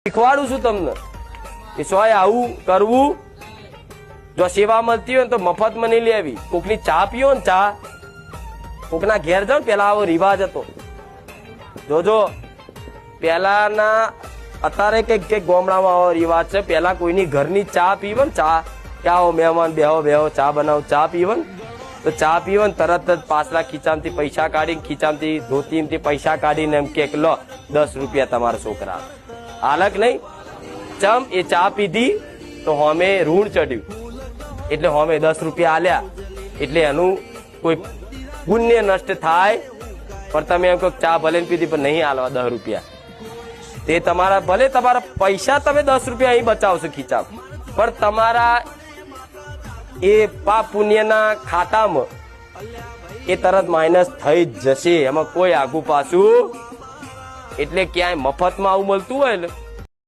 શીખવાડું છું તમને કે સોય આવું કરવું. જો સેવા મળતી હોય ને તો મફતમાં નહીં લેવી. કોકની ચા પીઓ ને ચા, કોકના ઘેર જાઓ પેલા આવો રિવાજ હતો. જોજો પેલાના, અત્યારે કઈક ગામડામાં આવો રિવાજ છે. પેલા કોઈની ઘરની ચા પીવે ને, ચા કે આવો મહેમાન બેહો બેહો ચા બનાવો, ચા પીવે ને તો ચા પીવે ને તરત જ પાછલા ખીચામાંથી પૈસા કાઢીને, ખીચામાંથી ધોતીમાંથી પૈસા કાઢીને એમ કે લો 10 રૂપિયા તમારા છોકરા હાલક નહીં. ચમ એ ચા પીધી તો હોમે ઋણ ચડ્યું એટલે હોમે 10 રૂપિયા આલ્યા એટલે એનું કોઈ પુણ્ય નષ્ટ થાય. પણ તમે એમ કહો ચા ભલે પીધી પણ નહીં હાલવા 10 રૂપિયા, તે તમારા ભલે તમારા પૈસા તમે 10 રૂપિયા અહીં બચાવશો ખીચા, પણ તમારા એ પાપ પુણ્યના ખાતામાં એ તરત માઇનસ થઈ જ જશે. એમાં કોઈ આગુ પાછું. એટલે ક્યાંય મફતમાં આવું મળતું હોય ને